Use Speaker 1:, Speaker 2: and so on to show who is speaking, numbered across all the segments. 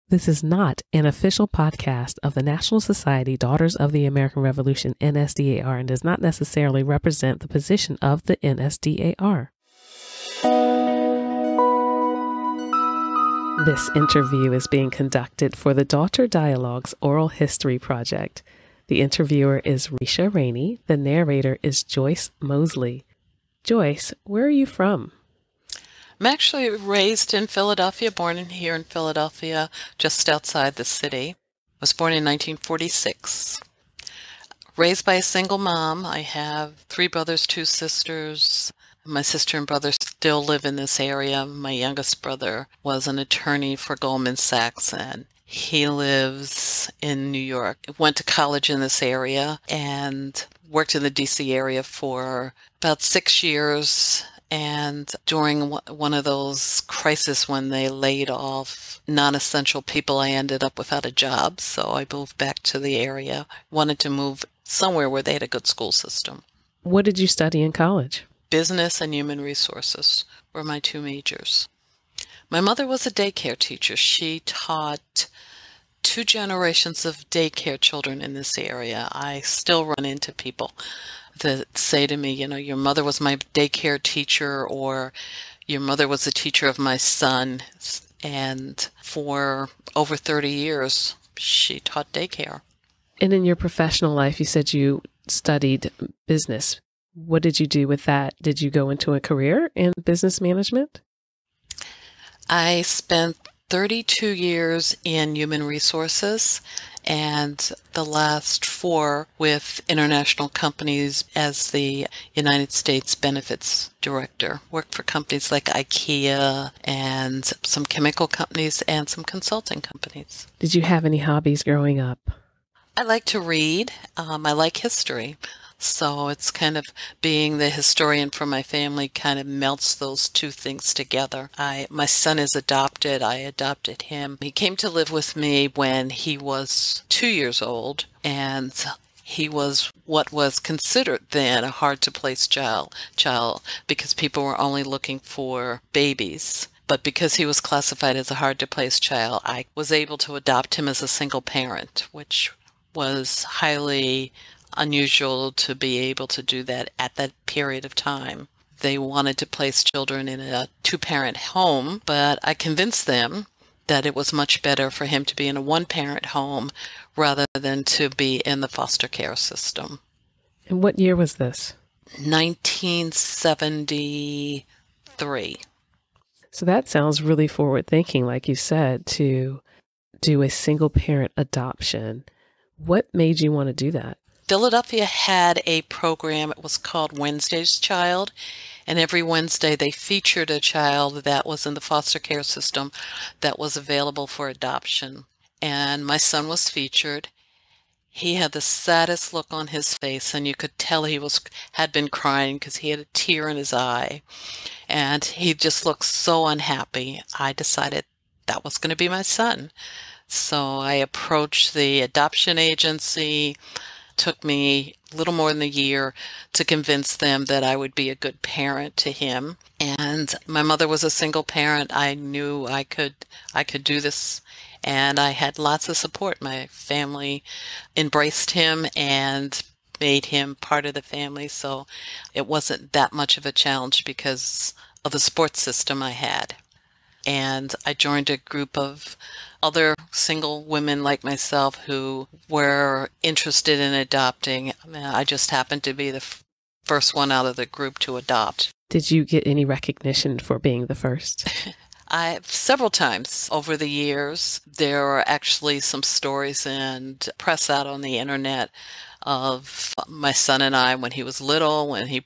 Speaker 1: This is not an official podcast of the National Society Daughters of the American Revolution, NSDAR, and does not necessarily represent the position of the NSDAR. This interview is being conducted for the Daughter Dialogues Oral History Project. The interviewer is Risha Rainey. The narrator is Joyce Mosley. Joyce, where are you from?
Speaker 2: I'm actually raised in Philadelphia, born here in Philadelphia, just outside the city. I was born in 1946. Raised by a single mom. I have 3 brothers, 2 sisters. My sister and brother still live in this area. My youngest brother was an attorney for Goldman Sachs, and he lives in New York. Went to college in this area and worked in the D.C. area for about 6 years. And during one of those crises when they laid off non-essential people, I ended up without a job. So I moved back to the area. Wanted to move somewhere where they had a good school system.
Speaker 1: What did you study in college?
Speaker 2: Business and human resources were my 2 majors. My mother was a daycare teacher. She taught 2 generations of daycare children in this area. I still run into people that say to me, you know, your mother was my daycare teacher, or your mother was the teacher of my son. And for over 30 years, she taught daycare.
Speaker 1: And in your professional life, you said you studied business. What did you do with that? Did you go into a career in business management?
Speaker 2: I spent 32 years in human resources and the last 4 with international companies as the United States Benefits Director. Worked for companies like IKEA and some chemical companies and some consulting companies.
Speaker 1: Did you have any hobbies growing up?
Speaker 2: I like to read. I like history. So it's kind of being the historian for my family kind of melts those 2 things together. My son is adopted. I adopted him. He came to live with me when he was 2 years old, and he was what was considered then a hard-to-place child because people were only looking for babies. But because he was classified as a hard-to-place child, I was able to adopt him as a single parent, which was highly unusual to be able to do that at that period of time. They wanted to place children in a 2-parent home, but I convinced them that it was much better for him to be in a 1-parent home rather than to be in the foster care system.
Speaker 1: And what year was this?
Speaker 2: 1973.
Speaker 1: So that sounds really forward-thinking, like you said, to do a single-parent adoption. What made you want to do that?
Speaker 2: Philadelphia had a program. It was called Wednesday's Child, and every Wednesday they featured a child that was in the foster care system that was available for adoption. And my son was featured. He had the saddest look on his face, and you could tell he had been crying because he had a tear in his eye, and he just looked so unhappy. I decided that was going to be my son. So I approached the adoption agency. Took me a little more than a year to convince them that I would be a good parent to him. And my mother was a single parent. I knew I could do this, and I had lots of support. My family embraced him and made him part of the family, so it wasn't that much of a challenge because of the support system I had. And I joined a group of other single women like myself who were interested in adopting. I just happened to be the first one out of the group to adopt.
Speaker 1: Did you get any recognition for being the first?
Speaker 2: Several times over the years. There are actually some stories and press out on the internet of my son and I when he was little, when he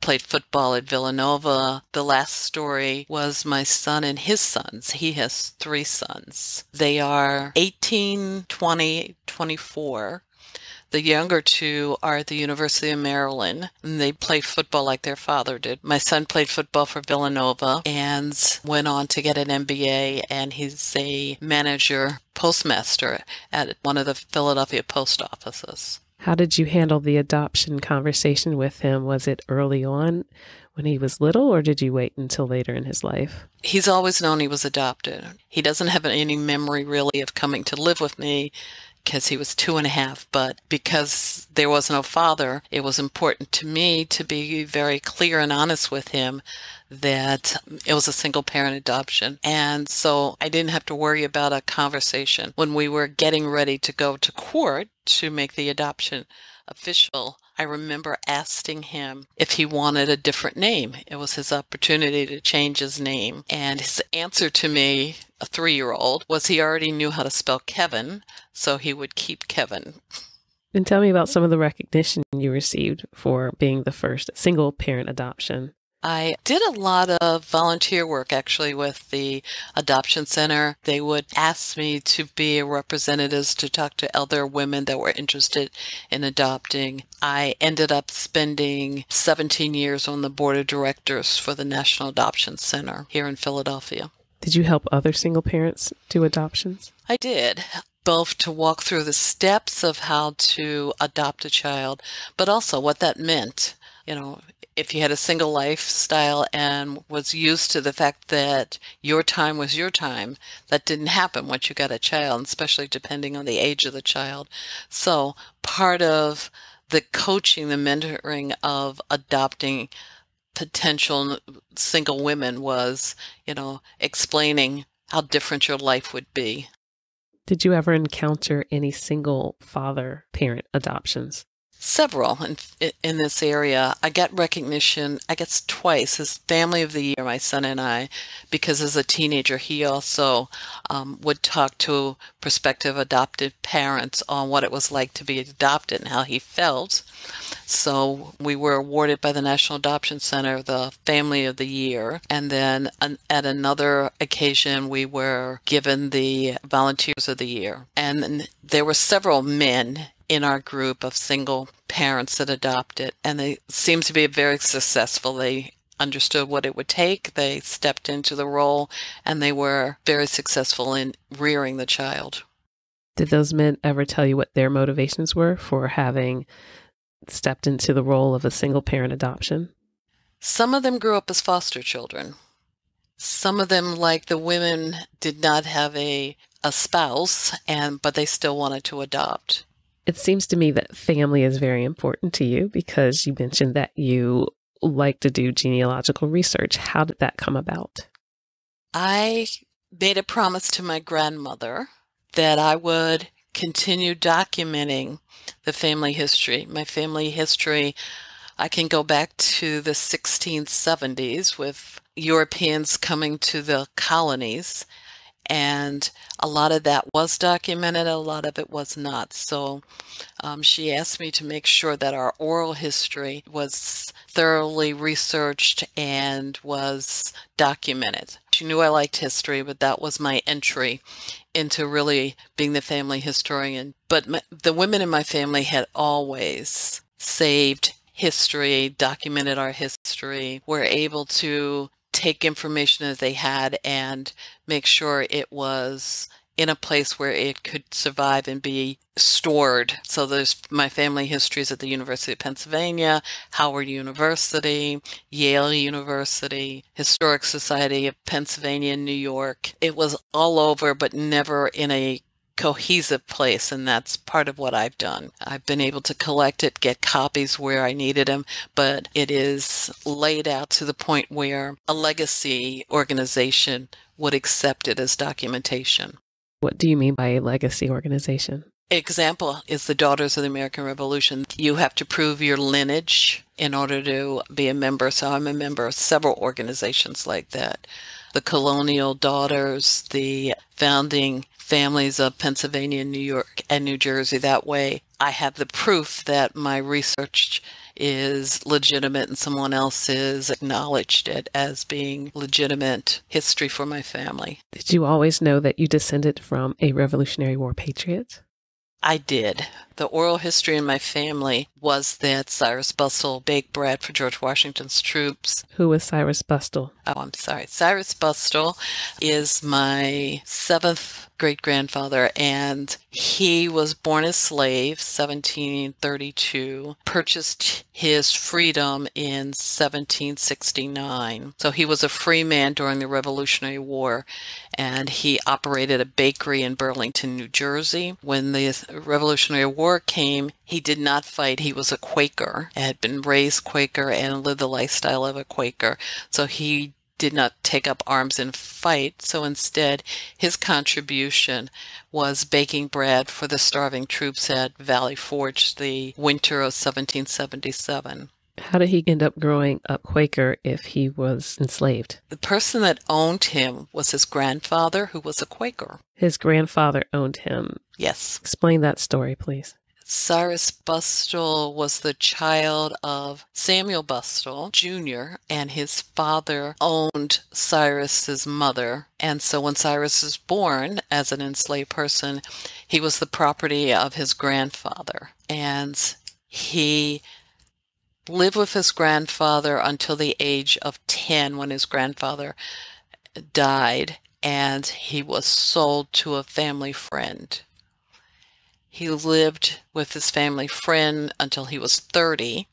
Speaker 2: played football at Villanova. The last story was my son and his sons. He has 3 sons. They are 18, 20, 24. The younger 2 are at the University of Maryland, and they play football like their father did. My son played football for Villanova and went on to get an MBA, and he's a manager, postmaster at one of the Philadelphia post offices.
Speaker 1: How did you handle the adoption conversation with him? Was it early on when he was little, or did you wait until later in his life?
Speaker 2: He's always known he was adopted. He doesn't have any memory really of coming to live with me because he was 2.5, but because there was no father, it was important to me to be very clear and honest with him that it was a single parent adoption. And so I didn't have to worry about a conversation. When we were getting ready to go to court to make the adoption official, I remember asking him if he wanted a different name. It was his opportunity to change his name. And his answer to me, a 3-year-old, was he already knew how to spell Kevin, so he would keep Kevin.
Speaker 1: And tell me about some of the recognition you received for being the first single parent adoption.
Speaker 2: I did a lot of volunteer work actually with the adoption center. They would ask me to be a representative to talk to other women that were interested in adopting. I ended up spending 17 years on the board of directors for the National Adoption Center here in Philadelphia.
Speaker 1: Did you help other single parents do adoptions?
Speaker 2: I did, both to walk through the steps of how to adopt a child, but also what that meant. You know, if you had a single lifestyle and was used to the fact that your time was your time, that didn't happen once you got a child, especially depending on the age of the child. So part of the coaching, the mentoring of adopting potential single women was, explaining how different your life would be.
Speaker 1: Did you ever encounter any single father parent adoptions?
Speaker 2: Several in this area. I got recognition, I guess twice, as Family of the Year, my son and I, because as a teenager, he also would talk to prospective adopted parents on what it was like to be adopted and how he felt. So we were awarded by the National Adoption Center the Family of the Year. And then at another occasion, we were given the Volunteers of the Year. And there were several men in our group of single parents that adopted, and they seemed to be very successful. They understood what it would take, they stepped into the role, and they were very successful in rearing the child.
Speaker 1: Did those men ever tell you what their motivations were for having stepped into the role of a single parent adoption?
Speaker 2: Some of them grew up as foster children. Some of them, like the women, did not have a spouse, but they still wanted to adopt.
Speaker 1: It seems to me that family is very important to you because you mentioned that you like to do genealogical research. How did that come about?
Speaker 2: I made a promise to my grandmother that I would continue documenting the family history. My family history, I can go back to the 1670s with Europeans coming to the colonies. And a lot of that was documented, a lot of it was not. So she asked me to make sure that our oral history was thoroughly researched and was documented. She knew I liked history, but that was my entry into really being the family historian. But the women in my family had always saved history, documented our history, were able to take information that they had and make sure it was in a place where it could survive and be stored. So there's my family histories at the University of Pennsylvania, Howard University, Yale University, Historic Society of Pennsylvania and New York. It was all over, but never in a cohesive place, and that's part of what I've done. I've been able to collect it, get copies where I needed them, but it is laid out to the point where a legacy organization would accept it as documentation.
Speaker 1: What do you mean by a legacy organization?
Speaker 2: Example is the Daughters of the American Revolution. You have to prove your lineage in order to be a member, so I'm a member of several organizations like that. The Colonial Daughters, the founding families of Pennsylvania, New York, and New Jersey. That way, I have the proof that my research is legitimate and someone else has acknowledged it as being legitimate history for my family.
Speaker 1: Did you always know that you descended from a Revolutionary War patriot?
Speaker 2: I did. The oral history in my family was that Cyrus Bustle baked bread for George Washington's troops.
Speaker 1: Who was Cyrus Bustle?
Speaker 2: Oh, I'm sorry. Cyrus Bustle is my 7th great-grandfather, and He was born a slave, 1732, purchased his freedom in 1769. So he was a free man during the Revolutionary War, and he operated a bakery in Burlington, New Jersey. When the Revolutionary War came, he did not fight. He was a Quaker, had been raised Quaker and lived the lifestyle of a Quaker. So he did not take up arms and fight, so instead his contribution was baking bread for the starving troops at Valley Forge the winter of 1777.
Speaker 1: How did he end up growing up Quaker if he was enslaved?
Speaker 2: The person that owned him was his grandfather, who was a Quaker.
Speaker 1: His grandfather owned him.
Speaker 2: Yes.
Speaker 1: Explain that story, please.
Speaker 2: Cyrus Bustill was the child of Samuel Bustill Jr., and his father owned Cyrus's mother. And so when Cyrus was born as an enslaved person, he was the property of his grandfather. And he lived with his grandfather until the age of 10 when his grandfather died, and he was sold to a family friend. He lived with his family friend until he was 30.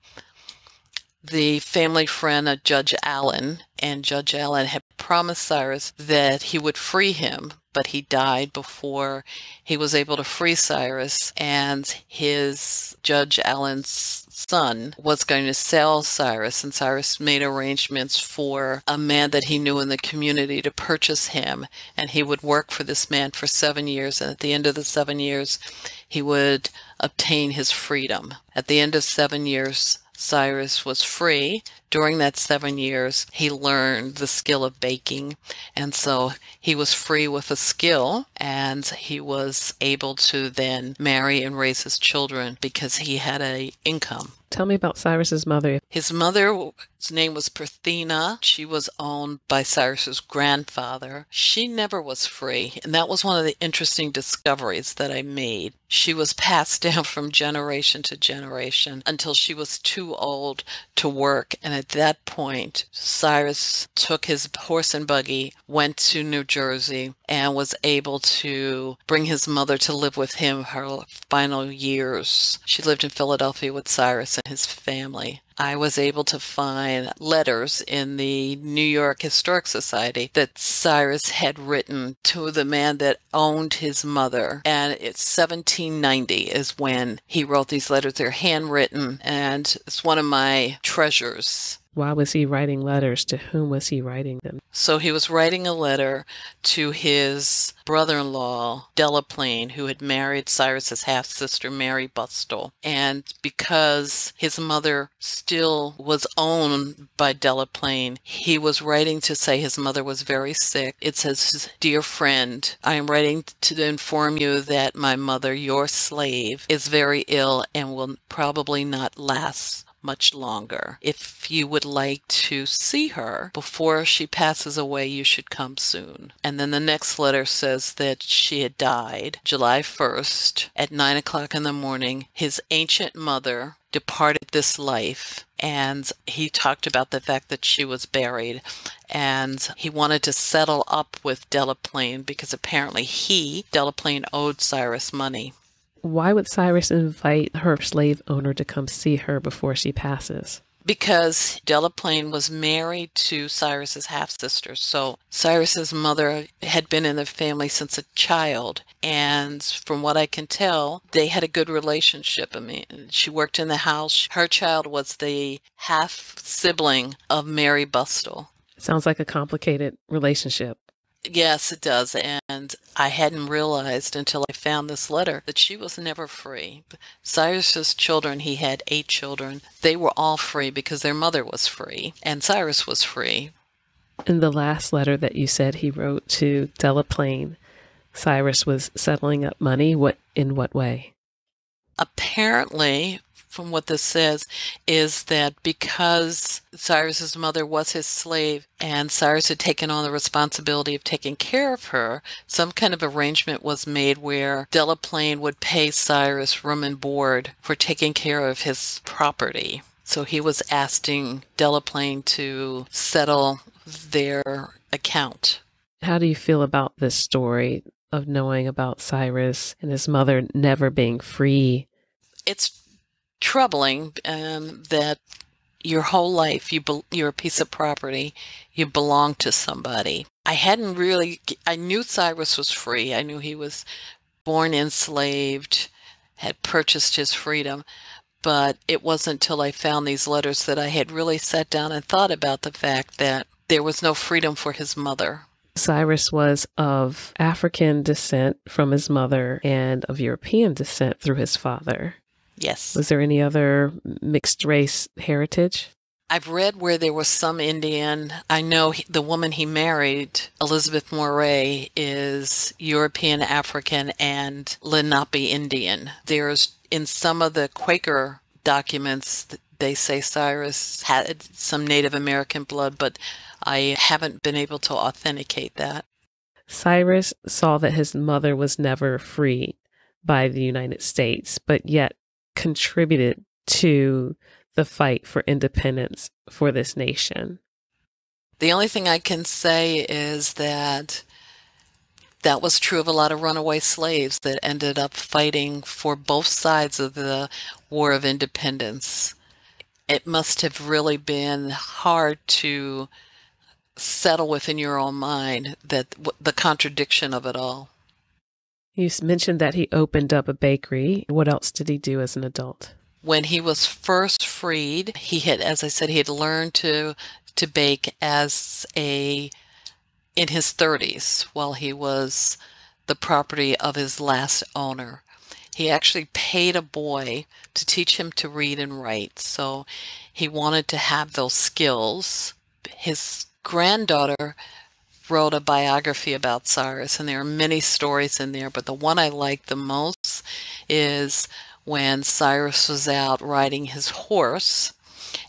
Speaker 2: The family friend, Judge Allen, and Judge Allen had promised Cyrus that he would free him, but he died before he was able to free Cyrus, and his Judge Allen's son was going to sell Cyrus, and Cyrus made arrangements for a man that he knew in the community to purchase him, and he would work for this man for 7 years, and at the end of the 7 years, he would obtain his freedom. At the end of 7 years, Cyrus was free. During that 7 years, he learned the skill of baking, and so he was free with a skill, and he was able to then marry and raise his children because he had an income.
Speaker 1: Tell me about Cyrus's mother.
Speaker 2: His mother's name was Parthena. She was owned by Cyrus's grandfather. She never was free, and that was one of the interesting discoveries that I made. She was passed down from generation to generation until she was too old to work, and at that point, Cyrus took his horse and buggy, went to New Jersey, and was able to bring his mother to live with him her final years. She lived in Philadelphia with Cyrus and his family. I was able to find letters in the New York Historic Society that Cyrus had written to the man that owned his mother. And it's 1790 is when he wrote these letters. They're handwritten, and it's one of my treasures.
Speaker 1: Why was he writing letters? To whom was he writing them?
Speaker 2: So he was writing a letter to his brother-in-law, Delaplane, who had married Cyrus's half-sister, Mary Bustill. And because his mother still was owned by Delaplane, he was writing to say his mother was very sick. It says, "Dear friend, I am writing to inform you that my mother, your slave, is very ill and will probably not last much longer. If you would like to see her before she passes away, you should come soon." And then the next letter says that she had died July 1st at 9 o'clock in the morning. His ancient mother departed this life, and he talked about the fact that she was buried, and he wanted to settle up with Delaplane because apparently Delaplane, owed Cyrus money.
Speaker 1: Why would Cyrus invite her slave owner to come see her before she passes?
Speaker 2: Because Delaplane was married to Cyrus's half-sister. So Cyrus's mother had been in the family since a child. And from what I can tell, they had a good relationship. I mean, she worked in the house. Her child was the half-sibling of Mary Bustill.
Speaker 1: Sounds like a complicated relationship.
Speaker 2: Yes, it does. And I hadn't realized until I found this letter that she was never free. Cyrus's children, he had 8 children. They were all free because their mother was free, and Cyrus was free.
Speaker 1: In the last letter that you said he wrote to Delaplane, Cyrus was settling up money. In what way?
Speaker 2: Apparently, from what this says, is that because Cyrus's mother was his slave and Cyrus had taken on the responsibility of taking care of her, some kind of arrangement was made where Delaplane would pay Cyrus room and board for taking care of his property. So he was asking Delaplane to settle their account.
Speaker 1: How do you feel about this story? of knowing about Cyrus and his mother never being free?
Speaker 2: It's troubling that your whole life you're a piece of property, you belong to somebody. I knew Cyrus was free. I knew he was born enslaved, had purchased his freedom, but it wasn't until I found these letters that I had really sat down and thought about the fact that there was no freedom for his mother.
Speaker 1: Cyrus was of African descent from his mother and of European descent through his father.
Speaker 2: Yes.
Speaker 1: Was there any other mixed race heritage?
Speaker 2: I've read where there was some Indian. I know the woman he married, Elizabeth Moray, is European, African, and Lenape Indian. There's, in some of the Quaker documents, they say Cyrus had some Native American blood, but I haven't been able to authenticate that.
Speaker 1: Cyrus saw that his mother was never freed by the United States, but yet contributed to the fight for independence for this nation.
Speaker 2: The only thing I can say is that that was true of a lot of runaway slaves that ended up fighting for both sides of the War of Independence. It must have really been hard to settle within your own mind that the contradiction of it all.
Speaker 1: You mentioned that he opened up a bakery. What else did he do as an adult?
Speaker 2: When he was first freed, he had, as I said, he had learned to bake in his 30s while he was the property of his last owner. He actually paid a boy to teach him to read and write, so he wanted to have those skills. His granddaughter wrote a biography about Cyrus, and there are many stories in there, but the one I like the most is when Cyrus was out riding his horse.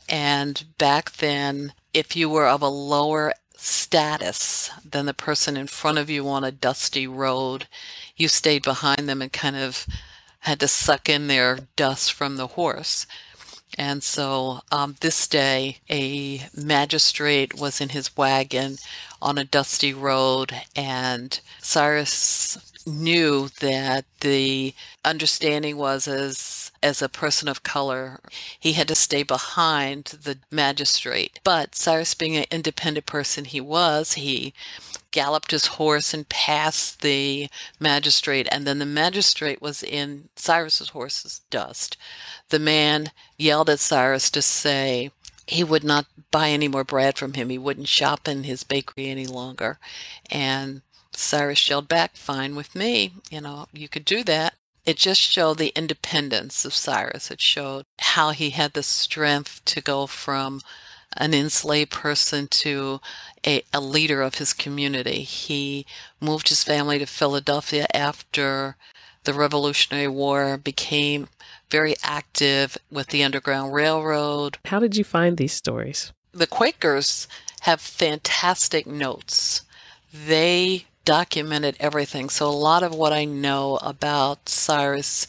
Speaker 2: And back then, if you were of a lower status than the person in front of you on a dusty road, you stayed behind them and kind of had to suck in their dust from the horse. And so this day, a magistrate was in his wagon on a dusty road, and Cyrus knew that the understanding was as a person of color, he had to stay behind the magistrate. But Cyrus, being an independent person he galloped his horse and passed the magistrate, and then the magistrate was in Cyrus's horse's dust. The man yelled at Cyrus to say he would not buy any more bread from him. He wouldn't shop in his bakery any longer. And Cyrus yelled back, "Fine with me. You could do that." It just showed the independence of Cyrus. It showed how he had the strength to go from an enslaved person to a leader of his community. He moved his family to Philadelphia after the Revolutionary War, became very active with the Underground Railroad.
Speaker 1: How did you find these stories?
Speaker 2: The Quakers have fantastic notes. They documented everything. So a lot of what I know about Cyrus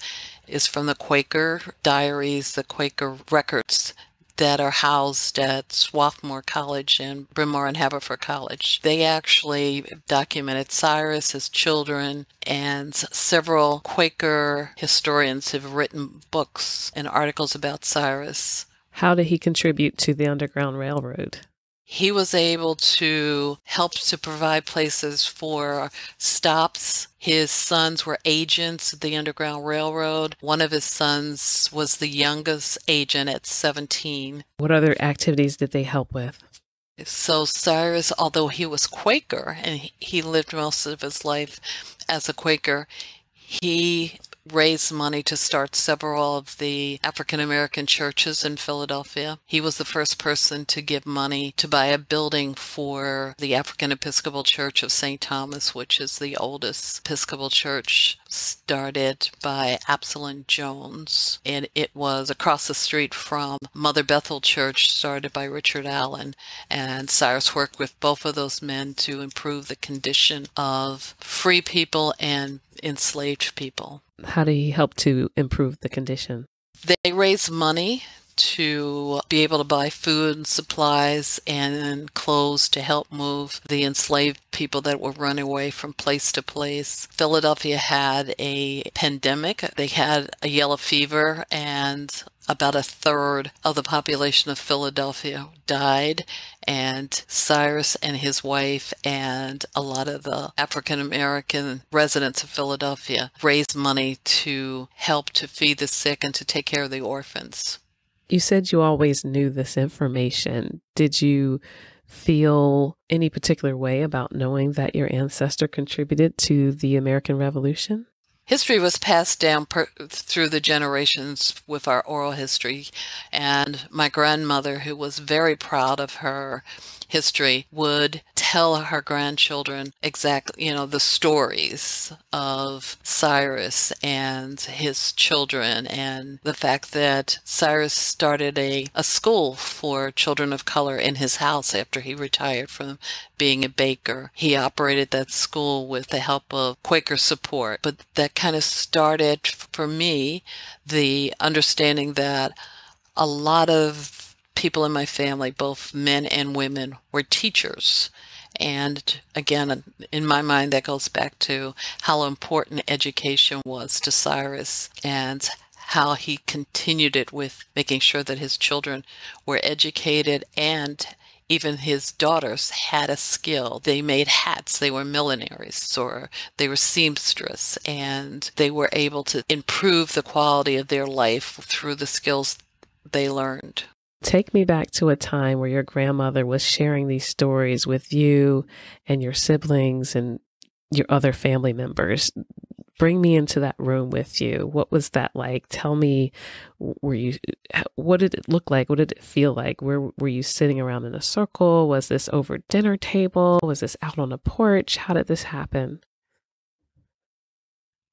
Speaker 2: is from the Quaker diaries, the Quaker records that are housed at Swarthmore College and Bryn Mawr and Haverford College. They actually documented Cyrus, his children, and several Quaker historians have written books and articles about Cyrus.
Speaker 1: How did he contribute to the Underground Railroad?
Speaker 2: He was able to help to provide places for stops. His sons were agents at the Underground Railroad. One of his sons was the youngest agent at 17.
Speaker 1: What other activities did they help with?
Speaker 2: So Cyrus, although he was Quaker, and he lived most of his life as a Quaker, he raised money to start several of the African American churches in Philadelphia. He was the first person to give money to buy a building for the African Episcopal Church of St. Thomas, which is the oldest Episcopal church, started by Absalom Jones. And it was across the street from Mother Bethel Church, started by Richard Allen. And Cyrus worked with both of those men to improve the condition of free people and enslaved people.
Speaker 1: How did he help to improve the condition?
Speaker 2: They raised money to be able to buy food and supplies and clothes to help move the enslaved people that were running away from place to place. Philadelphia had a pandemic. They had a yellow fever, and about a third of the population of Philadelphia died, and Cyrus and his wife and a lot of the African American residents of Philadelphia raised money to help to feed the sick and to take care of the orphans.
Speaker 1: You said you always knew this information. Did you feel any particular way about knowing that your ancestor contributed to the American Revolution?
Speaker 2: History was passed down through the generations with our oral history, and my grandmother, who was very proud of her history, would tell her grandchildren exactly, the stories of Cyrus and his children, and the fact that Cyrus started a school for children of color in his house after he retired from being a baker. He operated that school with the help of Quaker support, but that kind of started for me the understanding that a lot of people in my family, both men and women, were teachers. And again, in my mind, that goes back to how important education was to Cyrus and how he continued it with making sure that his children were educated, and even his daughters had a skill. They made hats, they were millineries, or they were seamstress, and they were able to improve the quality of their life through the skills they learned.
Speaker 1: Take me back to a time where your grandmother was sharing these stories with you and your siblings and your other family members. Bring me into that room with you. What was that like? Tell me, what did it look like? What did it feel like? Where were you sitting around in a circle? Was this over dinner table? Was this out on a porch? How did this happen?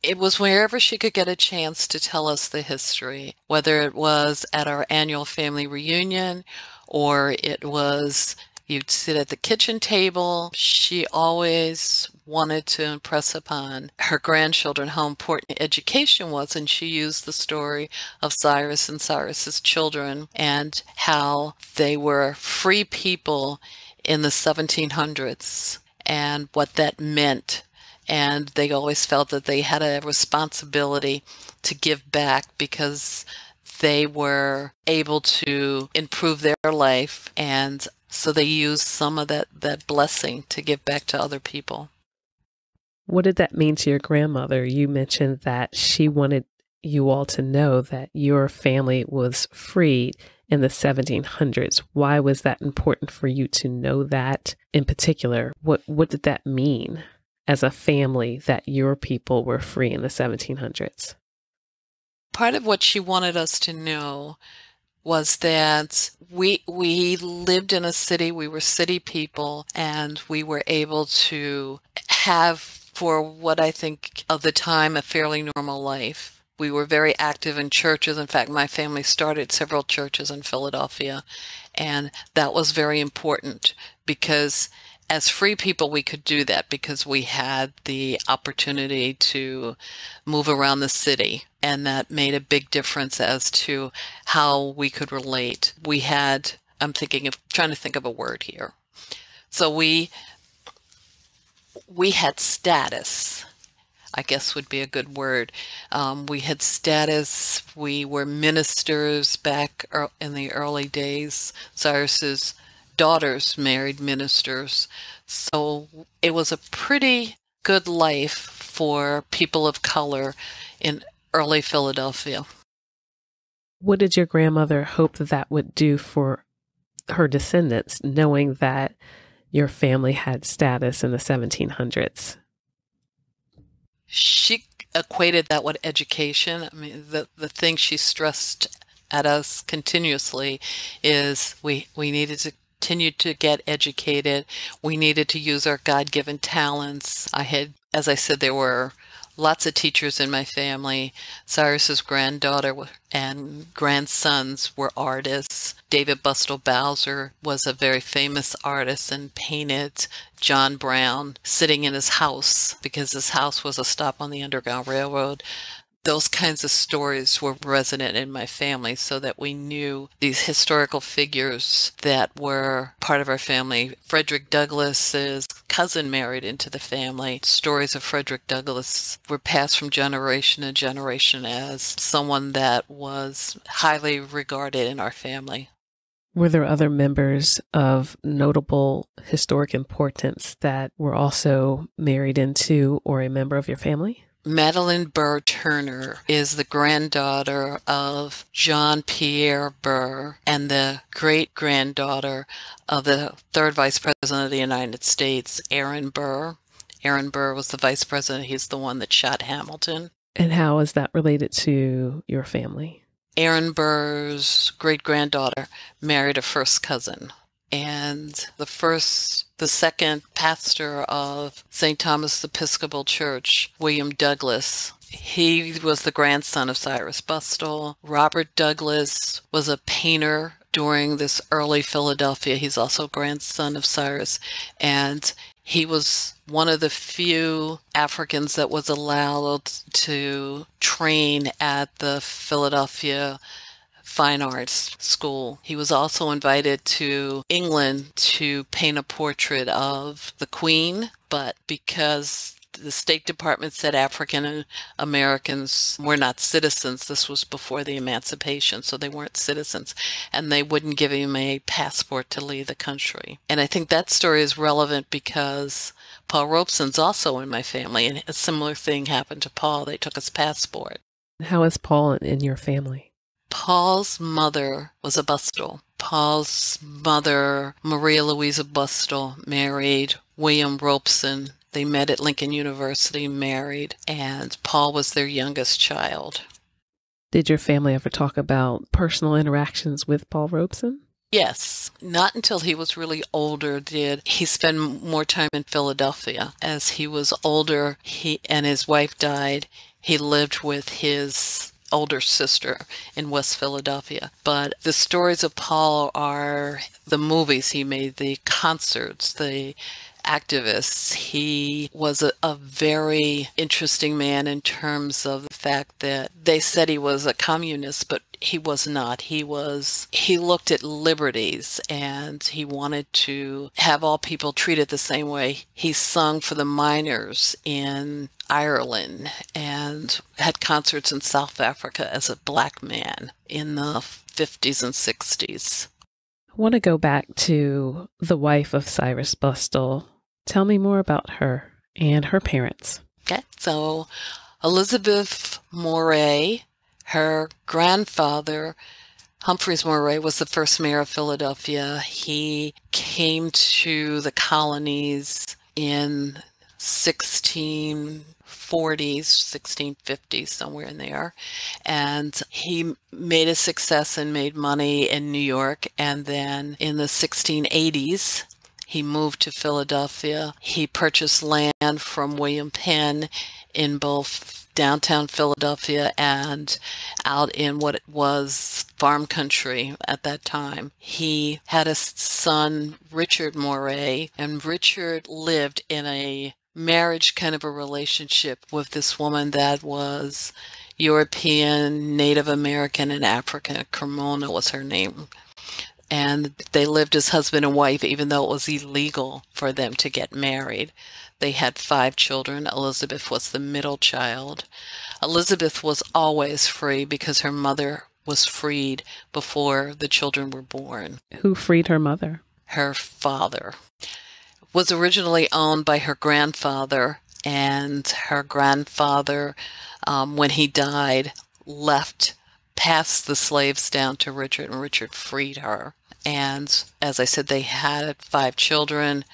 Speaker 2: It was wherever she could get a chance to tell us the history, whether it was at our annual family reunion or it was you'd sit at the kitchen table. She always wanted to impress upon her grandchildren how important education was, and she used the story of Cyrus and Cyrus's children and how they were free people in the 1700s and what that meant. And they always felt that they had a responsibility to give back because they were able to improve their life. And so they used some of that blessing to give back to other people.
Speaker 1: What did that mean to your grandmother? You mentioned that she wanted you all to know that your family was freed in the 1700s. Why was that important for you to know that in particular? What did that mean as a family that your people were free in the 1700s?
Speaker 2: Part of what she wanted us to know was that we lived in a city, we were city people, and we were able to have, for what I think of the time, a fairly normal life. We were very active in churches. In fact, my family started several churches in Philadelphia, and that was very important because as free people, we could do that because we had the opportunity to move around the city, and that made a big difference as to how we could relate. We had, trying to think of a word here. So we had status, I guess would be a good word. We had status. We were ministers back in the early days. Cyrus's daughters married ministers. So it was a pretty good life for people of color in early Philadelphia.
Speaker 1: What did your grandmother hope that would do for her descendants, knowing that your family had status in the 1700s?
Speaker 2: She equated that with education. I mean, the thing she stressed at us continuously is we needed to continue to get educated. We needed to use our God-given talents. As I said, there were lots of teachers in my family. Cyrus's granddaughter and grandsons were artists. David Bustle Bowser was a very famous artist and painted John Brown sitting in his house because his house was a stop on the Underground Railroad. those kinds of stories were resonant in my family so that we knew these historical figures that were part of our family. Frederick Douglass's cousin married into the family. Stories of Frederick Douglass were passed from generation to generation as someone that was highly regarded in our family.
Speaker 1: Were there other members of notable historic importance that were also married into or a member of your family?
Speaker 2: Madeline Burr Turner is the granddaughter of John Pierre Burr and the great-granddaughter of the third Vice President of the United States, Aaron Burr. Aaron Burr was the Vice President. He's the one that shot Hamilton. And
Speaker 1: how is that related to your family?
Speaker 2: Aaron Burr's great-granddaughter married a first cousin. And the second pastor of St. Thomas Episcopal Church, William Douglas, he was the grandson of Cyrus Bustle. Robert Douglas was a painter during this early Philadelphia. He's also grandson of Cyrus. And he was one of the few Africans that was allowed to train at the Philadelphia Fine Arts School. He was also invited to England to paint a portrait of the Queen, but because the State Department said African Americans were not citizens, this was before the emancipation, so they weren't citizens, and they wouldn't give him a passport to leave the country. And I think that story is relevant because Paul Robeson's also in my family, and a similar thing happened to Paul. They took his passport.
Speaker 1: How is Paul in your family?
Speaker 2: Paul's mother was a Bustle. Paul's mother, Maria Louisa Bustle, married William Robeson. They met at Lincoln University, married, and Paul was their youngest child.
Speaker 1: Did your family ever talk about personal interactions with Paul Robeson?
Speaker 2: Yes. Not until he was really older did he spend more time in Philadelphia. As he was older, and his wife died, he lived with his older sister in West Philadelphia. But the stories of Paul are the movies he made, the concerts, the activists. He was a very interesting man in terms of the fact that they said he was a communist, but he was not. He looked at liberties and he wanted to have all people treated the same way. He sung for the miners in Ireland and had concerts in South Africa as a black man in the 50s and 60s.
Speaker 1: I want to go back to the wife of Cyrus Bustle. Tell me more about her and her parents.
Speaker 2: Okay, so Elizabeth Moray, her grandfather, Humphreys Moray, was the first mayor of Philadelphia. He came to the colonies in 1640s, 1650s, somewhere in there. And he made a success and made money in New York. And then in the 1680s, he moved to Philadelphia. He purchased land from William Penn in both downtown Philadelphia and out in what was farm country at that time. He had a son, Richard Moray, and Richard lived in a marriage kind of a relationship with this woman that was European, Native American, and African. Cremona was her name. And they lived as husband and wife, even though it was illegal for them to get married. They had 5 children. Elizabeth was the middle child. Elizabeth was always free because her mother was freed before the children were born.
Speaker 1: Who freed her mother?
Speaker 2: Her father. Was originally owned by her grandfather, and her grandfather, when he died, passed the slaves down to Richard, and Richard freed her. And as I said, they had 5 children.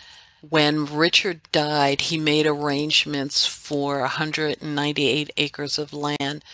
Speaker 2: When Richard died, he made arrangements for 198 acres of land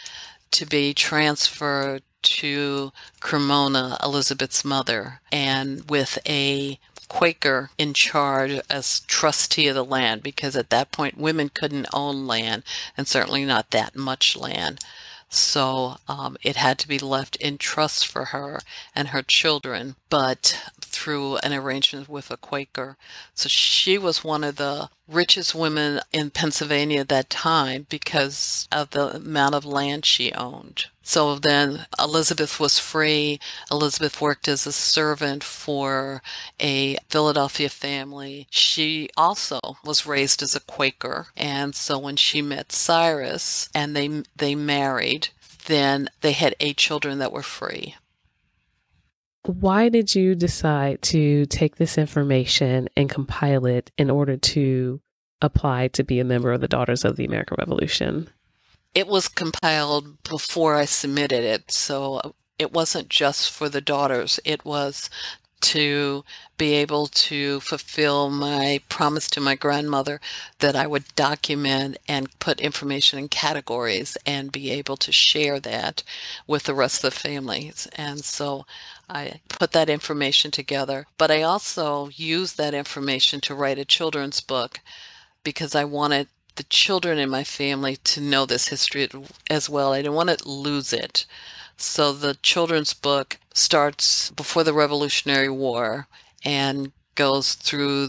Speaker 2: to be transferred to Cremona, Elizabeth's mother, and with a Quaker in charge as trustee of the land, because at that point women couldn't own land, and certainly not that much land. So it had to be left in trust for her and her children. But through an arrangement with a Quaker. So she was one of the richest women in Pennsylvania at that time because of the amount of land she owned. So then Elizabeth was free. Elizabeth worked as a servant for a Philadelphia family. She also was raised as a Quaker. And so when she met Cyrus and they married, then they had 8 children that were free.
Speaker 1: Why did you decide to take this information and compile it in order to apply to be a member of the Daughters of the American Revolution?
Speaker 2: It was compiled before I submitted it, so it wasn't just for the daughters. It was to be able to fulfill my promise to my grandmother that I would document and put information in categories and be able to share that with the rest of the families. And so I put that information together. But I also used that information to write a children's book because I wanted the children in my family to know this history as well. I didn't want to lose it. So the children's book starts before the Revolutionary War and goes through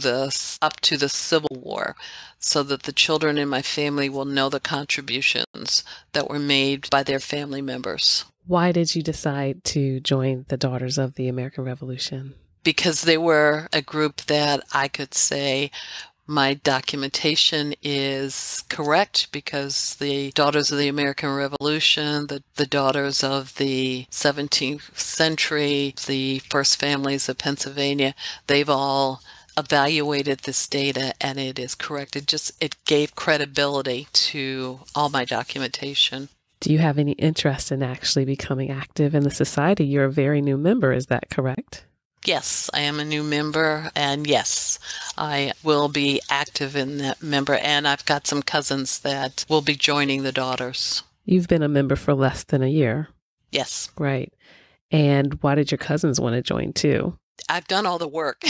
Speaker 2: up to the Civil War, so that the children in my family will know the contributions that were made by their family members.
Speaker 1: Why did you decide to join the Daughters of the American Revolution?
Speaker 2: Because they were a group that I could say my documentation is correct, because the Daughters of the American Revolution, the Daughters of the 17th century, the first families of Pennsylvania, they've all evaluated this data and it is correct. It gave credibility to all my documentation.
Speaker 1: Do you have any interest in actually becoming active in the society? You're a very new member, is that correct?
Speaker 2: Yes, I am a new member, and yes, I will be active in that member, and I've got some cousins that will be joining the Daughters.
Speaker 1: You've been a member for less than a year.
Speaker 2: Yes.
Speaker 1: Right. And why did your cousins want to join too?
Speaker 2: I've done all the work.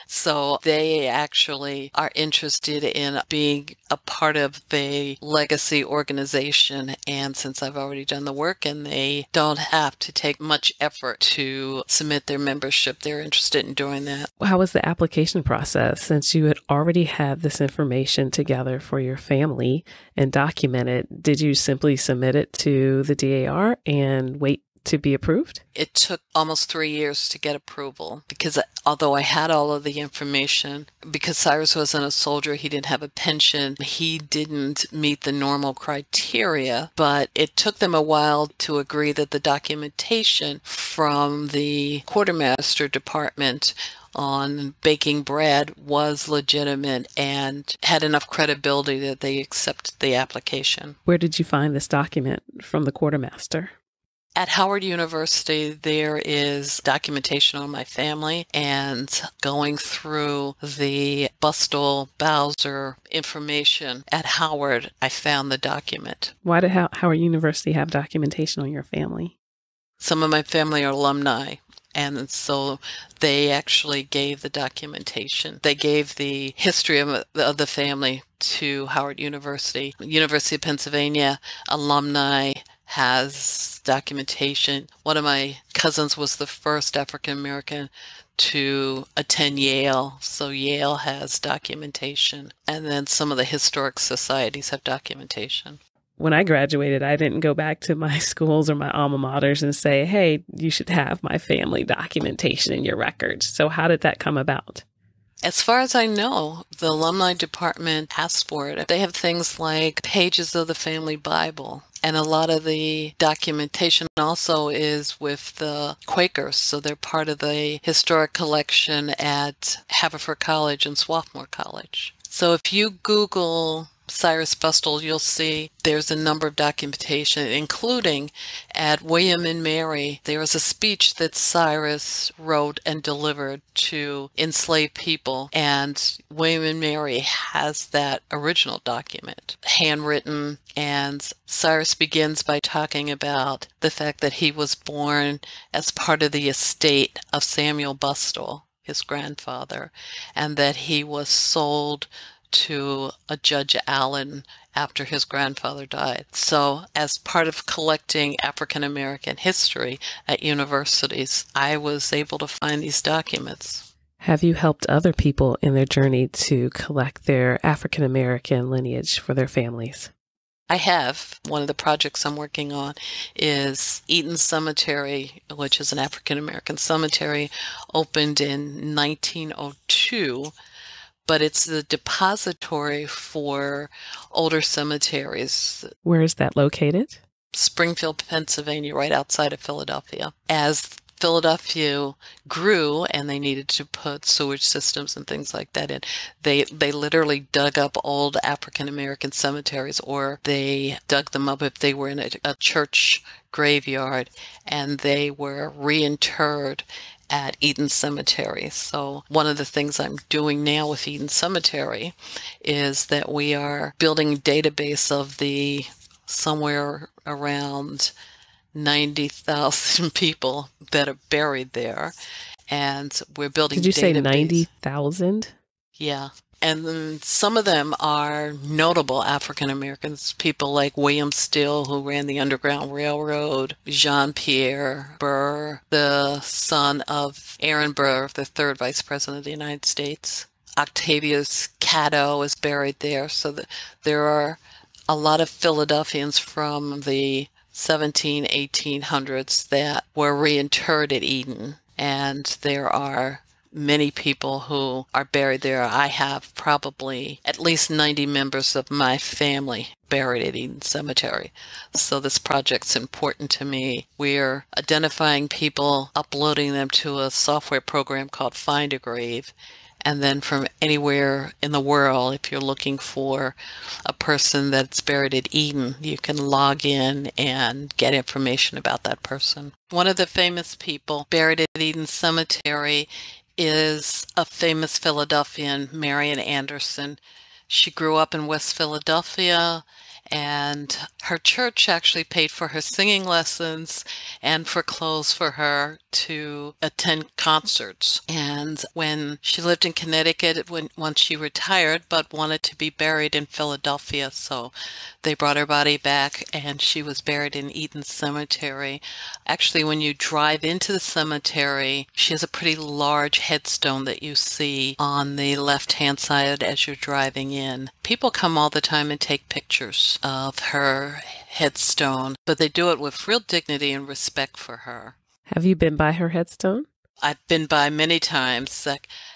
Speaker 2: So they actually are interested in being a part of a legacy organization. And since I've already done the work and they don't have to take much effort to submit their membership, they're interested in doing that.
Speaker 1: How was the application process? Since you had already had this information together for your family and documented, did you simply submit it to the DAR and wait to be approved?
Speaker 2: It took almost 3 years to get approval because although I had all of the information, because Cyrus wasn't a soldier, he didn't have a pension, he didn't meet the normal criteria, but it took them a while to agree that the documentation from the quartermaster department on baking bread was legitimate and had enough credibility that they accepted the application.
Speaker 1: Where did you find this document from the quartermaster?
Speaker 2: At Howard University, there is documentation on my family, and going through the Bustle-Bowser information at Howard, I found the document.
Speaker 1: Why did Howard University have documentation on your family?
Speaker 2: Some of my family are alumni, and so they actually gave the documentation. They gave the history of the family to Howard University. University of Pennsylvania alumni has documentation. One of my cousins was the first African American to attend Yale, so Yale has documentation. And then some of the historic societies have documentation.
Speaker 1: When I graduated, I didn't go back to my schools or my alma maters and say, hey, you should have my family documentation in your records. So how did that come about?
Speaker 2: As far as I know, the alumni department asked for it. They have things like pages of the family Bible. And a lot of the documentation also is with the Quakers. So they're part of the historic collection at Haverford College and Swarthmore College. So if you Google Cyrus Bustle, you'll see there's a number of documentation, including at William and Mary. There was a speech that Cyrus wrote and delivered to enslaved people, and William and Mary has that original document, handwritten, and Cyrus begins by talking about the fact that he was born as part of the estate of Samuel Bustle, his grandfather, and that he was sold to a Judge Allen after his grandfather died. So as part of collecting African American history at universities, I was able to find these documents.
Speaker 1: Have you helped other people in their journey to collect their African American lineage for their families?
Speaker 2: I have. One of the projects I'm working on is Eaton Cemetery, which is an African American cemetery, opened in 1902, but it's the depository for older cemeteries.
Speaker 1: Where is that located?
Speaker 2: Springfield, Pennsylvania, right outside of Philadelphia. As Philadelphia grew and they needed to put sewage systems and things like that in, they literally dug up old African American cemeteries, or they dug them up if they were in a church graveyard, and they were reinterred at Eaton Cemetery. So one of the things I'm doing now with Eaton Cemetery is that we are building a database of the somewhere around 90,000 people that are buried there, and we're building.
Speaker 1: Did you say
Speaker 2: database.
Speaker 1: 90,000?
Speaker 2: Yeah. And then some of them are notable African Americans, people like William Still, who ran the Underground Railroad, Jean-Pierre Burr, the son of Aaron Burr, the third Vice President of the United States. Octavius Catto is buried there. So there are a lot of Philadelphians from the 1800s that were reinterred at Eaton, and there are many people who are buried there. I have probably at least 90 members of my family buried at Eaton Cemetery. So this project's important to me. We're identifying people, uploading them to a software program called Find a Grave. And then from anywhere in the world, if you're looking for a person that's buried at Eaton, you can log in and get information about that person. One of the famous people buried at Eaton Cemetery is a famous Philadelphian, Marian Anderson. She grew up in West Philadelphia, and her church actually paid for her singing lessons and for clothes for her to attend concerts. And when she lived in Connecticut, once she retired, but wanted to be buried in Philadelphia, so they brought her body back, and she was buried in Eaton Cemetery. Actually, when you drive into the cemetery, she has a pretty large headstone that you see on the left-hand side as you're driving in. People come all the time and take pictures of her headstone, but they do it with real dignity and respect for her.
Speaker 1: Have you been by her headstone?
Speaker 2: I've been by many times.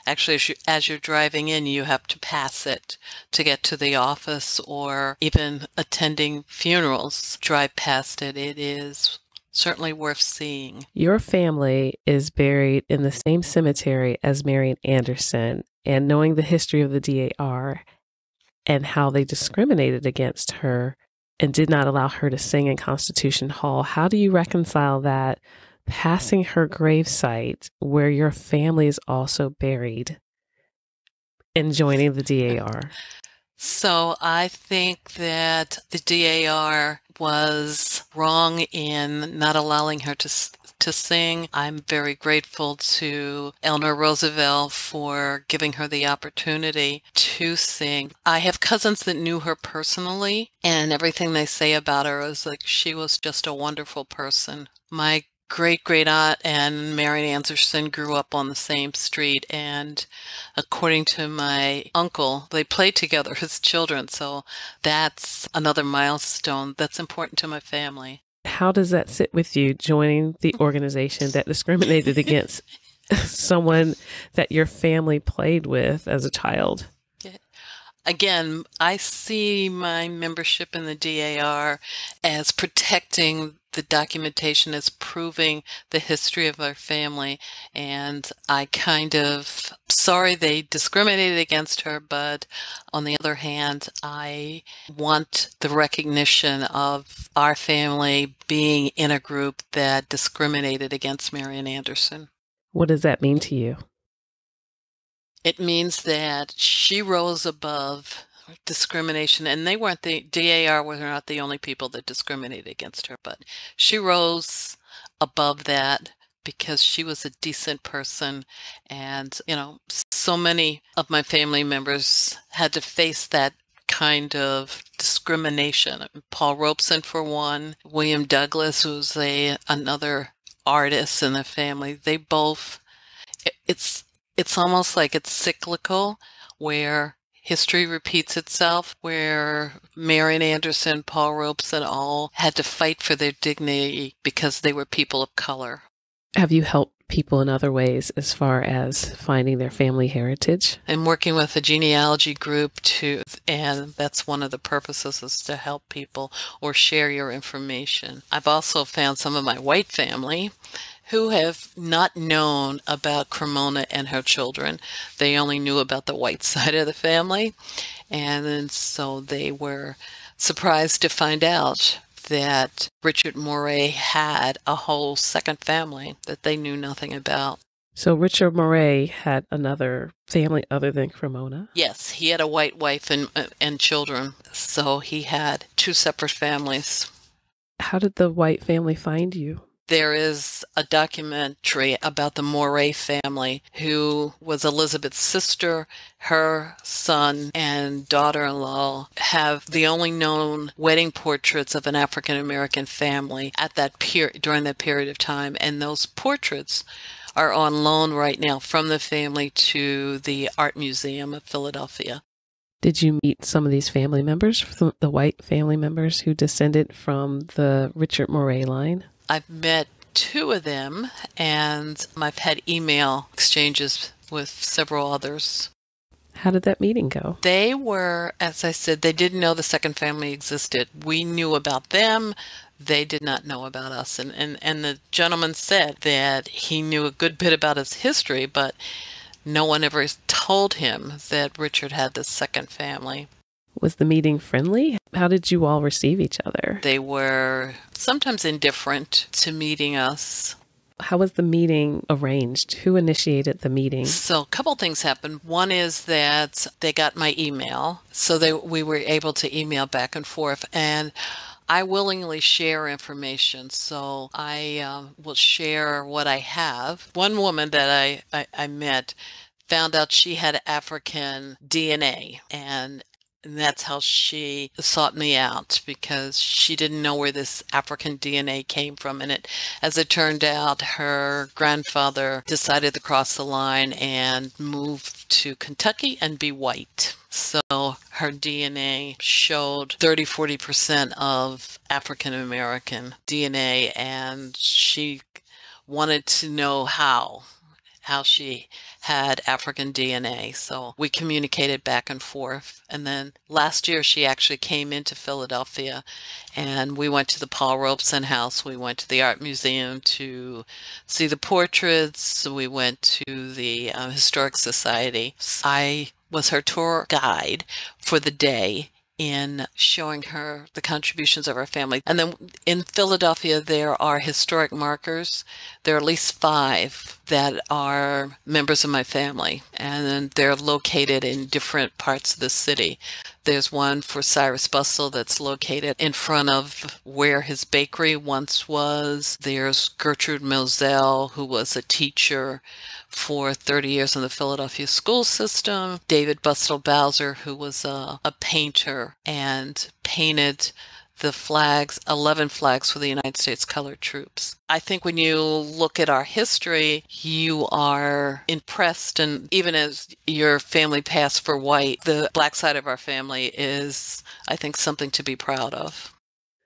Speaker 2: Actually, as you're driving in, you have to pass it to get to the office, or even attending funerals, drive past it. It is certainly worth seeing.
Speaker 1: Your family is buried in the same cemetery as Marian Anderson, and knowing the history of the DAR and how they discriminated against her and did not allow her to sing in Constitution Hall, how do you reconcile that, passing her gravesite where your family is also buried, and joining the DAR?
Speaker 2: So I think that the DAR was wrong in not allowing her to sing. I'm very grateful to Eleanor Roosevelt for giving her the opportunity to sing. I have cousins that knew her personally, and everything they say about her is like she was just a wonderful person. My great-great-aunt and Marian Anderson grew up on the same street, and according to my uncle, they played together as children, so that's another milestone that's important to my family.
Speaker 1: How does that sit with you, joining the organization that discriminated against someone that your family played with as a child?
Speaker 2: Again, I see my membership in the DAR as protecting the documentation, as proving the history of our family, and I kind of sorry they discriminated against her, but on the other hand, I want the recognition of our family being in a group that discriminated against Marian Anderson.
Speaker 1: What does that mean to you?
Speaker 2: It means that she rose above discrimination, and they weren't the DAR were not the only people that discriminated against her, but she rose above that because she was a decent person. And, so many of my family members had to face that kind of discrimination. Paul Robeson, for one, William Douglas, who's another artist in the family. They both, it's It's almost like it's cyclical, where history repeats itself, where Marian Anderson, Paul Robeson all had to fight for their dignity because they were people of color.
Speaker 1: Have you helped people in other ways as far as finding their family heritage?
Speaker 2: I'm working with a genealogy group too, and that's one of the purposes, is to help people or share your information. I've also found some of my white family who have not known about Cremona and her children. They only knew about the white side of the family, and then so they were surprised to find out that Richard Moray had a whole second family that they knew nothing about.
Speaker 1: So Richard Moray had another family other than Cremona?
Speaker 2: Yes, he had a white wife and children, so he had two separate families.
Speaker 1: How did the white family find you?
Speaker 2: There is a documentary about the Moray family, who was Elizabeth's sister. Her son and daughter-in-law have the only known wedding portraits of an African-American family at that during that period of time, and those portraits are on loan right now from the family to the Art Museum of Philadelphia.
Speaker 1: Did you meet some of these family members, the white family members who descended from the Richard Moray line?
Speaker 2: I've met two of them, and I've had email exchanges with several others.
Speaker 1: How did that meeting go?
Speaker 2: They were, as I said, they didn't know the second family existed. We knew about them. They did not know about us. And the gentleman said that he knew a good bit about his history, but no one ever told him that Richard had this second family.
Speaker 1: Was the meeting friendly? How did you all receive each other?
Speaker 2: They were sometimes indifferent to meeting us.
Speaker 1: How was the meeting arranged? Who initiated the meeting?
Speaker 2: So a couple things happened. One is that they got my email, so we were able to email back and forth, and I willingly share information, so I will share what I have. One woman that I met found out she had African DNA, and that's how she sought me out, because she didn't know where this African DNA came from. And as it turned out, her grandfather decided to cross the line and move to Kentucky and be white. So her DNA showed 30–40% of African American DNA, and she wanted to know how she had African DNA. So we communicated back and forth. And then last year she actually came into Philadelphia, and we went to the Paul Robeson house. We went to the Art Museum to see the portraits. We went to the Historic Society. I was her tour guide for the day in showing her the contributions of our family. And then in Philadelphia, there are historic markers. There are at least 5 that are members of my family, and then they're located in different parts of the city. There's one for Cyrus Bustle that's located in front of where his bakery once was. There's Gertrude Moselle, who was a teacher for 30 years in the Philadelphia school system. David Bustle Bowser, who was a painter and painted the flags, 11 flags for the United States Colored Troops. I think when you look at our history, you are impressed, and even as your family passed for white, the black side of our family is, I think, something to be proud of.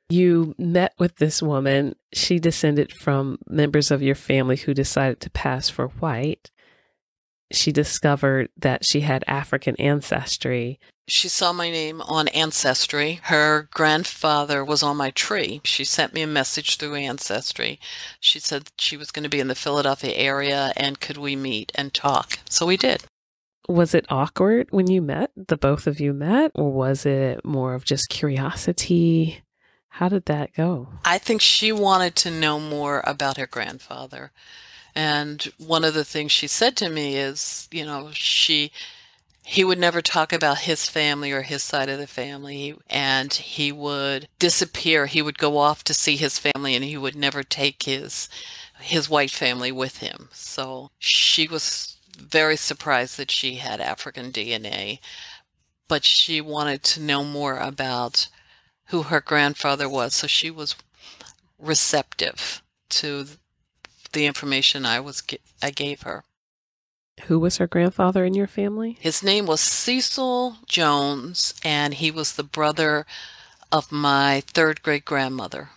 Speaker 1: You met with this woman. She descended from members of your family who decided to pass for white. She discovered that she had African ancestry.
Speaker 2: She saw my name on Ancestry. Her grandfather was on my tree. She sent me a message through Ancestry. She said she was going to be in the Philadelphia area, and could we meet and talk? So we did.
Speaker 1: Was it awkward when you met, the both of you met, or was it more of just curiosity? How did that go?
Speaker 2: I think she wanted to know more about her grandfather. And one of the things she said to me is, he would never talk about his family or his side of the family, and he would disappear. He would go off to see his family, and he would never take his white family with him. So she was very surprised that she had African DNA, but she wanted to know more about who her grandfather was. So she was receptive to the information I gave her.
Speaker 1: Who was her grandfather in your family?
Speaker 2: His name was Cecil Jones, and he was the brother of my third great grandmother.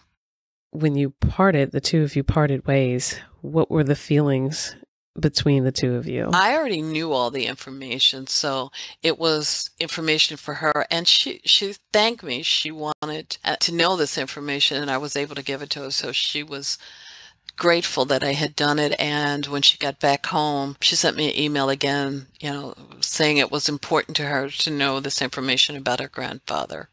Speaker 1: When you parted, the two of you parted ways, what were the feelings between the two of you?
Speaker 2: I already knew all the information, so it was information for her, and she thanked me. She wanted to know this information, and I was able to give it to her, so she was grateful that I had done it. And when she got back home, she sent me an email again, saying it was important to her to know this information about her grandfather.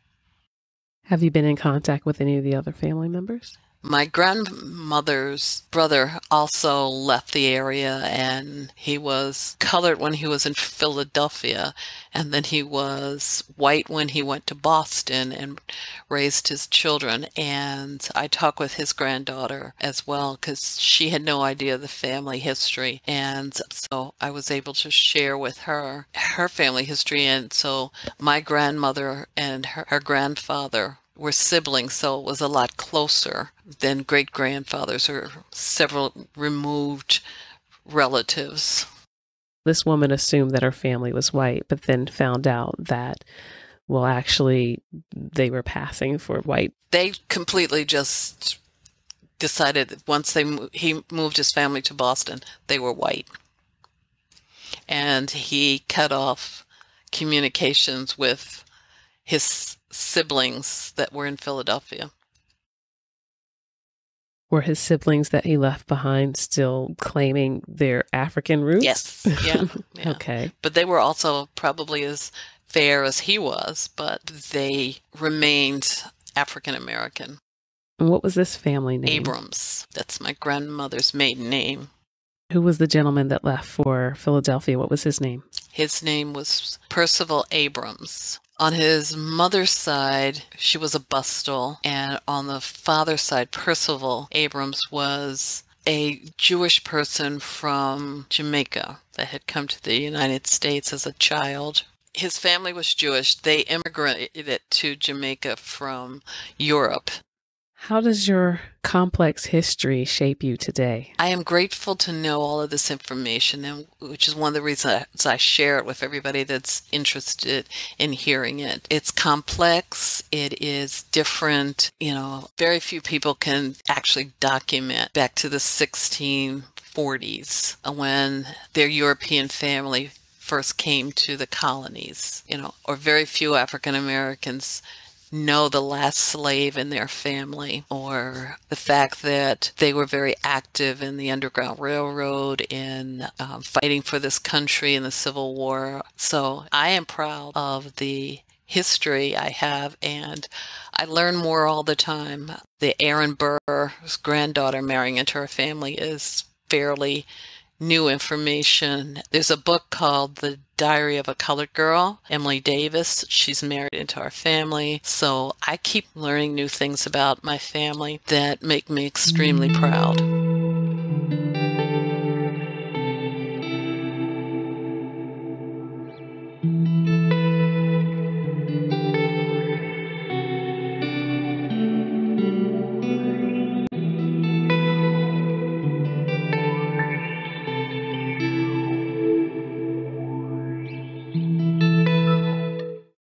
Speaker 1: Have you been in contact with any of the other family members?
Speaker 2: My grandmother's brother also left the area, and he was colored when he was in Philadelphia, and then he was white when he went to Boston and raised his children. And I talked with his granddaughter as well because she had no idea the family history, and so I was able to share with her family history. And so my grandmother and her grandfather were siblings, so it was a lot closer than great-grandfathers or several removed relatives.
Speaker 1: This woman assumed that her family was white, but then found out that, well, actually, they were passing for white.
Speaker 2: They completely just decided that once he moved his family to Boston, they were white. And he cut off communications with his siblings that were in Philadelphia.
Speaker 1: Were his siblings that he left behind still claiming their African roots?
Speaker 2: Yes. Yeah. Yeah.
Speaker 1: Okay.
Speaker 2: But they were also probably as fair as he was, but they remained African American.
Speaker 1: And what was this family name?
Speaker 2: Abrams. That's my grandmother's maiden name.
Speaker 1: Who was the gentleman that left for Philadelphia? What was his name?
Speaker 2: His name was Percival Abrams. On his mother's side, she was a Bustle, and on the father's side, Percival Abrams was a Jewish person from Jamaica that had come to the United States as a child. His family was Jewish. They immigrated to Jamaica from Europe.
Speaker 1: How does your complex history shape you today?
Speaker 2: I am grateful to know all of this information, and which is one of the reasons I share it with everybody that's interested in hearing it. It's complex. It is different. Very few people can actually document back to the 1640s when their European family first came to the colonies, or very few African Americans know the last slave in their family, or the fact that they were very active in the Underground Railroad, in fighting for this country in the Civil War. So I am proud of the history I have, and I learn more all the time. The Aaron Burr's granddaughter marrying into her family is fairly new information. There's a book called The Diary of a Colored Girl, Emily Davis. She's married into our family. So I keep learning new things about my family that make me extremely proud.